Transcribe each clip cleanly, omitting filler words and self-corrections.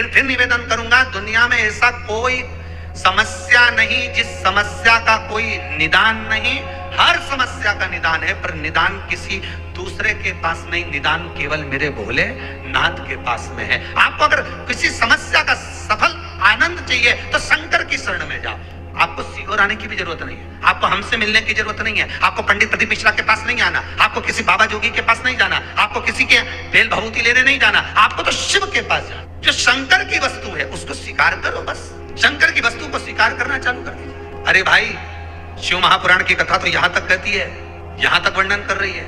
फिर निवेदन करूंगा, दुनिया में ऐसा कोई समस्या नहीं जिस समस्या का कोई निदान नहीं। हर समस्या का निदान है, पर निदान किसी दूसरे के पास नहीं, निदान केवल मेरे भोले नाथ के पास में है। आपको अगर किसी समस्या का सफल आनंद चाहिए तो शंकर की शरण में जाओ। आपको सीहोर आने की भी जरूरत नहीं है, आपको हमसे मिलने की जरूरत नहीं है, आपको पंडित प्रदीप मिश्रा के पास नहीं आना, आपको किसी बाबा जोगी के पास नहीं जाना, आपको किसी के बेल भभूति लेने नहीं जाना, आपको तो शिव के पास जाना। जो शंकर की वस्तु है उसको स्वीकार करो, बस शंकर की वस्तु को स्वीकार करना चालू कर दीजिए। अरे भाई, शिव महापुराण की कथा तो यहां तक कहती है, यहां तक वर्णन कर रही है,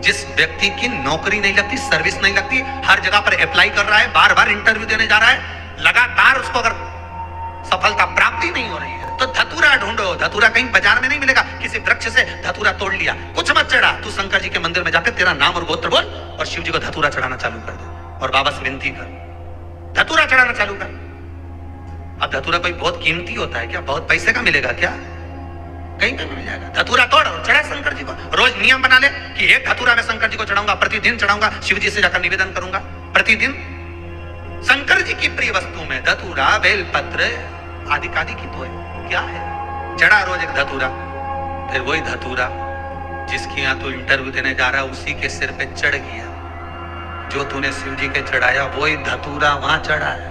जिस व्यक्ति की नौकरी नहीं लगती, सर्विस नहीं लगती, हर जगह पर अप्लाई कर रहा है, बार बार इंटरव्यू देने जा रहा है, लगातार उसको अगर सफलता प्राप्ति नहीं हो रही है तो धतूरा ढूंढो। धतूरा कहीं बाजार में नहीं मिलेगा, किसी वृक्ष से धतूरा तोड़ लिया, कुछ मत चढ़ा, तू शंकर जी के मंदिर में जाकर तेरा नाम और गोत्र बोल और शिव जी को धतूरा चढ़ाना चालू कर दे और बाबा से विनती कर, धतूरा चढ़ाना चालू कर। अब धतूरा कोई बहुत कीमती होता है क्या? बहुत पैसे का मिलेगा क्या? कहीं पे मिल जाएगा। धतूरा तोड़ और चढ़ा शंकर जी को। रोज नियम बना ले कि एक धतूरा मैं शंकर जी को चढ़ाऊंगा, प्रतिदिन चढ़ाऊंगा, शिव जी से जाकर निवेदन करूंगा प्रतिदिन। शंकर जी की प्रिय वस्तु में धतूरा, बेलपत्र आदि कादि की तो है, क्या है? चढ़ा रोज एक धतूरा, फिर वही धतूरा जिसकी यहाँ तो इंटरव्यू देने जा रहा है उसी के सिर पे चढ़ गया, जो तूने शिव जी के चढ़ाया वही धतूरा वहां चढ़ा है,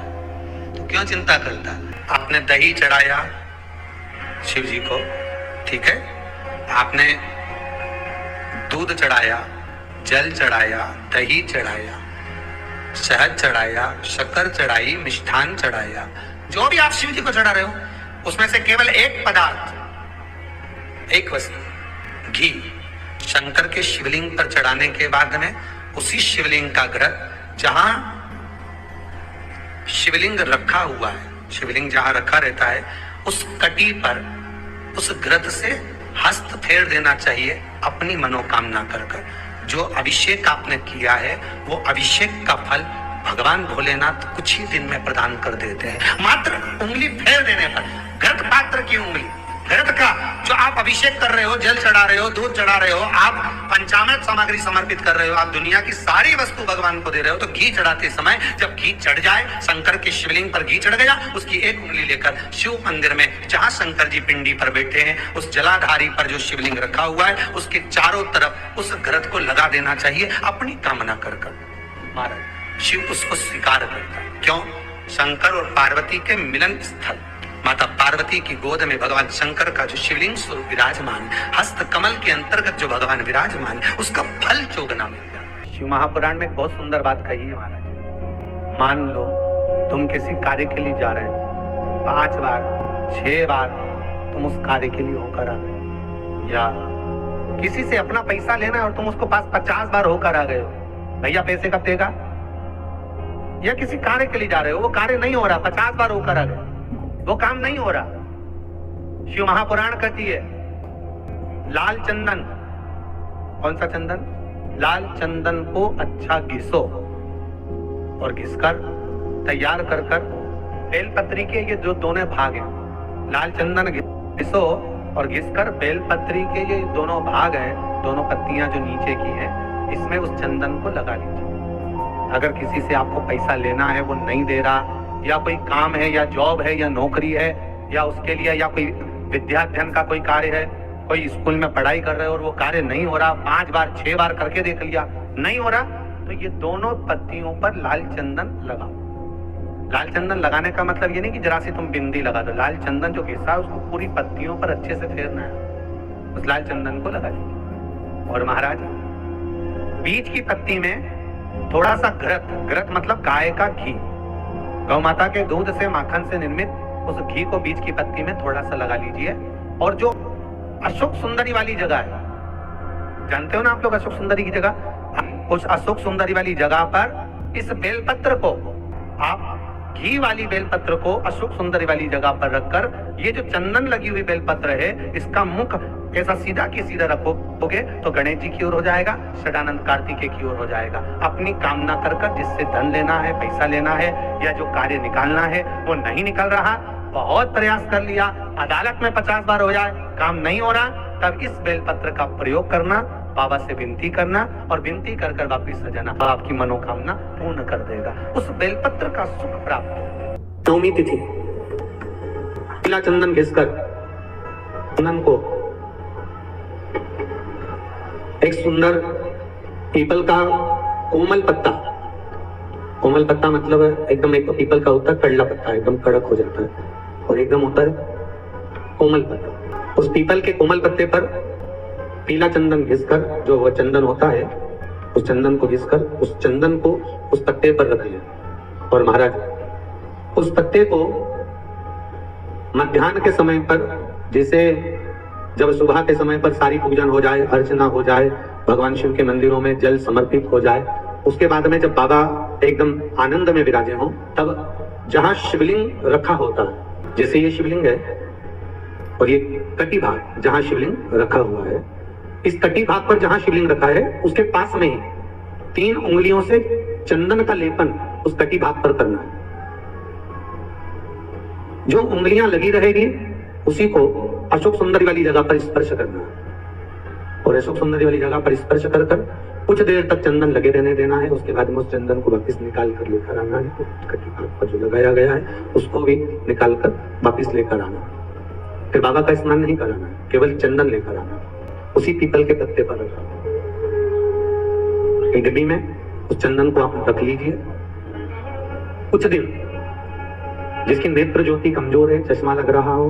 तो क्यों चिंता करता? आपने दही चढ़ाया शिव जी को, ठीक है, आपने दूध चढ़ाया, जल चढ़ाया, दही चढ़ाया, शहद चढ़ाया, शक्कर चढ़ाई, मिष्ठान चढ़ाया, जो भी आप शिव जी को चढ़ा रहे हो उसमें से केवल एक पदार्थ, एक वस्तु, घी, शंकर के शिवलिंग पर चढ़ाने के बाद में उसी शिवलिंग का घृत, जहां शिवलिंग रखा हुआ है, शिवलिंग जहां रखा रहता है उस कटी पर उस घृत से हस्त फेर देना चाहिए अपनी मनोकामना कर। जो अभिषेक आपने किया है वो अभिषेक का फल भगवान भोलेनाथ कुछ ही दिन में प्रदान कर देते हैं। मात्र उंगली फेर देने पर, घृत पात्र की उंगली, घृत का जो आप अभिषेक कर रहे हो, जल चढ़ा रहे हो, दूध चढ़ा रहे हो, आप पंचामृत सामग्री समर्पित कर रहे हो, आप दुनिया की सारी वस्तु भगवान को दे रहे हो, तो घी चढ़ाते समय जब घी चढ़ जाए, शंकर के शिवलिंग पर घी चढ़ गया, उसकी एक उंगली लेकर शिव मंदिर में जहां शंकर जी पिंडी पर बैठे हैं उस जलाधारी पर जो शिवलिंग रखा हुआ है उसके चारों तरफ उस घृत को लगा देना चाहिए अपनी कामना कर। महाराज शिव उसको स्वीकार करता है। क्यों? शंकर और पार्वती के मिलन स्थल, माता पार्वती की गोद में भगवान शंकर का जो शिवलिंग स्वरूप विराजमान, हस्त कमल के अंतर्गत जो भगवान विराजमान, उसका फल चोगना मिल जाए। शिव महापुराण में एक बहुत सुंदर बात कही है महाराज। मान लो तुम किसी कार्य के लिए जा रहे हो, 5 बार 6 बार तुम उस कार्य के लिए होकर आ गए, या किसी से अपना पैसा लेना है और तुम उसको पास 50 बार होकर आ गए हो, भैया पैसे कब देगा? या किसी कार्य के लिए जा रहे हो, वो कार्य नहीं हो रहा, 50 बार होकर आ गए, वो काम नहीं हो रहा। शिव महापुराण कहती है लाल चंदन, कौन सा चंदन? लाल चंदन को अच्छा घिसो और घिसकर तैयार कर बेलपत्री के ये जो दोनों भाग हैं, लाल चंदन घिसो और घिसकर बेलपत्री के ये दोनों भाग हैं, दोनों पत्तियां जो नीचे की हैं, इसमें उस चंदन को लगा लीजिए। अगर किसी से आपको पैसा लेना है वो नहीं दे रहा, या कोई काम है या जॉब है या नौकरी है या उसके लिए, या कोई विद्याध्ययन का कोई कार्य है, कोई स्कूल में पढ़ाई कर रहे हो और वो कार्य नहीं हो रहा, 5 बार 6 बार करके देख लिया नहीं हो रहा, तो ये दोनों पत्तियों पर लाल चंदन लगाओ। लाल चंदन लगाने का मतलब ये नहीं कि जरा सी तुम बिंदी लगा दो, लाल चंदन जो घिसा है उसको पूरी पत्तियों पर अच्छे से फेरना है, उस लाल चंदन को लगा दीजिए। और महाराज बीच की पत्ती में थोड़ा सा घृत, घृत मतलब गाय का घी, गौ माता के दूध से माखन से निर्मित उस घी को बीच की पत्ती में थोड़ा सा लगा लीजिए। और जो अशोक सुंदरी वाली जगह है, जानते हो ना आप लोग अशोक सुंदरी की जगह, उस अशोक सुंदरी वाली जगह पर इस बेलपत्र को, आप घी वाली बेलपत्र को अशोक सुंदरी वाली जगह पर रखकर ये जो चंदन लगी हुई बेलपत्र है इसका मुख ऐसा सीधा की सीधा रखोगे तो गणेश जी की ओर हो जाएगा, षडानंद कार्तिकेय की ओर हो जाएगा। अपनी कामना कर जिससे धन लेना है, पैसा लेना है या जो कार्य निकालना है वो नहीं निकल रहा, बहुत प्रयास कर लिया, अदालत में 50 बार हो जाए, काम नहीं हो रहा, तब इस बेलपत्र का प्रयोग करना, बाबा से विनती करना और विनती कर कर वापिस आ जाना, आपकी मनोकामना पूर्ण कर देगा। उस बेलपत्र का सुख प्राप्त। नवमी तिथि पीला चंदन घिसकर चंदन को एक सुंदर पीपल का कोमल पत्ता, कोमल पत्ता मतलब एकदम एक पीपल का होता है कड़ला पत्ता, एकदम कड़क हो जाता है, और एकदम होता है कोमल पत्ता। उस पीपल के कोमल पत्ते पर पीला चंदन घिसकर, जो वह चंदन होता है, उस चंदन को घिसकर उस चंदन को उस पत्ते पर रखिए। और महाराज उस पत्ते को मध्याह्न के समय पर, जैसे जब सुबह के समय पर सारी पूजन हो जाए, अर्चना हो जाए, भगवान शिव के मंदिरों में जल समर्पित हो जाए, उसके बाद में जब बाबा एकदम आनंद में विराजे हों, तब जहां शिवलिंग रखा होता है, जैसे ये शिवलिंग है और ये कटी भाग जहां शिवलिंग रखा हुआ है, इस कटी भाग पर जहां शिवलिंग रखा है उसके पास में ही 3 उंगलियों से चंदन का लेपन उस कटी भाग पर करना है। जो उंगलियां लगी रहेगी उसी को अशोक सुंदरी वाली जगह पर स्पर्श करना है, और अशोक सुंदरी वाली जगह पर स्पर्श कर कर कुछ देर तक चंदन लगे रहने देना है। उसके बाद में उस चंदन को वापस निकाल कर लेकर आना है, कटी भाग पर जो लगाया गया है उसको भी निकाल कर वापस लेकर आना। फिर बाबा का स्नान नहीं कराना है, केवल चंदन लेकर आना, उसी पीपल के पत्ते पर रखा। एक डिब्बी में उस चंदन को आप रख लीजिए। कुछ दिन जिसकी नेत्र ज्योति कमजोर है, चश्मा लग रहा हो,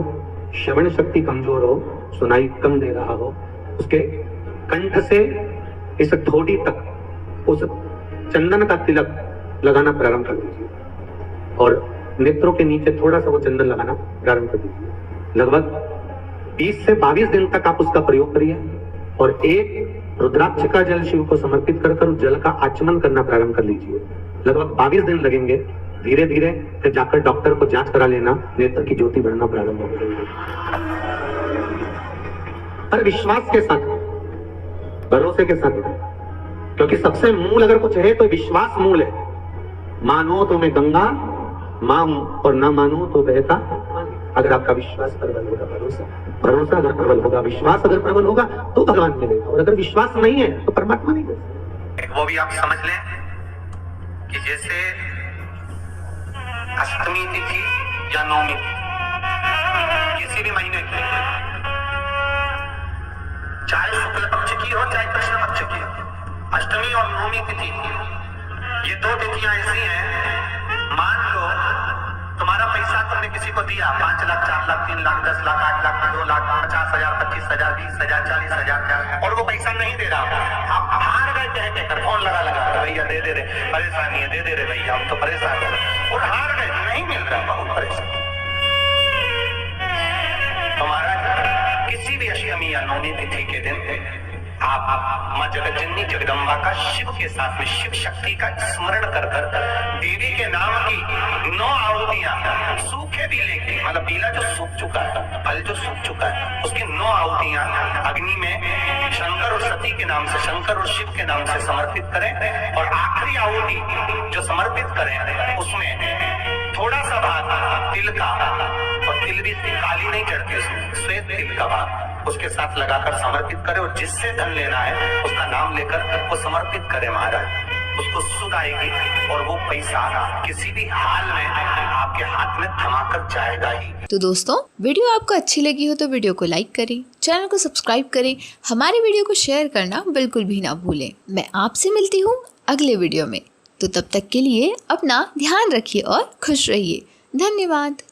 श्रवण शक्ति कमजोर हो, सुनाई कम दे रहा हो, उसके कंठ से इस ठोड़ी तक उस चंदन का तिलक लगाना प्रारंभ कर दीजिए, और नेत्रों के नीचे थोड़ा सा वो चंदन लगाना प्रारंभ कर दीजिए। लगभग 20 से 22 दिन तक आप उसका प्रयोग करिए, और एक रुद्राक्ष का जल शिव को समर्पित कर कर उस जल का आचमन करना प्रारंभ कर लीजिए। लगभग 22 दिन लगेंगे। धीरे धीरे फिर जाकर डॉक्टर को जांच करा लेना, नेत्र की ज्योति बढ़ना प्रारंभ हो जाएगी। पर विश्वास के साथ, भरोसे के साथ, क्योंकि सबसे मूल अगर कुछ है तो विश्वास मूल है। मानो तो मैं गंगा मान, और ना मानो तो बहता। अगर आपका विश्वास प्रबल होगा, भरोसा अगर प्रबल होगा, विश्वास अगर प्रबल होगा तो भगवान मिलेगा, और अगर विश्वास नहीं है तो परमात्मा नहीं मिलेगा। वो भी आप समझ लें कि जैसे अष्टमी तिथि या नवमी किसी भी महीने की, चाहे शुक्ल पक्ष की हो चाहे कृष्ण पक्ष की हो, अष्टमी और नवमी तिथि ये 2 तिथियां ऐसी हैं, मान लो तुम्हारा पैसा तुमने किसी को दिया, 5 लाख, 4 लाख, 3 लाख, 10 लाख, 8 लाख, 2 लाख, 50,000, 25,000, 20,000, 40,000, और वो पैसा नहीं दे रहा, आप हार गए कहकर फोन लगा तो भैया दे दे रहे, परेशानी है, दे दे रहे भैया, हम तो परेशान है, और हार गए, नहीं मिल रहा, बहुत परेशान। हमारा किसी भी अष्टमी या नवमी तिथि के दिन आप मां जगतजननी जगदम्बा का शिव के साथ में शिव शक्ति का स्मरण कर कर देवी के नाम की 9 आहुतियां, सूखे भी लेके, मतलब पीला जो सूख चुका है, फल जो सूख चुका है, उसकी 9 आहुतियां अग्नि में शंकर और सती के नाम से, शंकर और शिव के नाम से समर्पित करें, और आखिरी आहुति जो समर्पित करें उसमें थोड़ा सा भाग तिल का, और तिल भी काली नहीं चढ़ती उसमें, श्वेत तिल का भाग उसके साथ लगाकर समर्पित करें, और जिससे धन लेना है उसका नाम लेकर वो समर्पित करें महाराज, उसको सुध आएगी, और वो पैसा किसी भी हाल में आपके हाथ में थमाकर जाएगा ही। तो दोस्तों, वीडियो आपको अच्छी लगी हो तो वीडियो को लाइक करें, चैनल को सब्सक्राइब करें, हमारी वीडियो को शेयर करना बिल्कुल भी ना भूलें। मैं आपसे मिलती हूँ अगले वीडियो में, तो तब तक के लिए अपना ध्यान रखिए और खुश रहिए। धन्यवाद।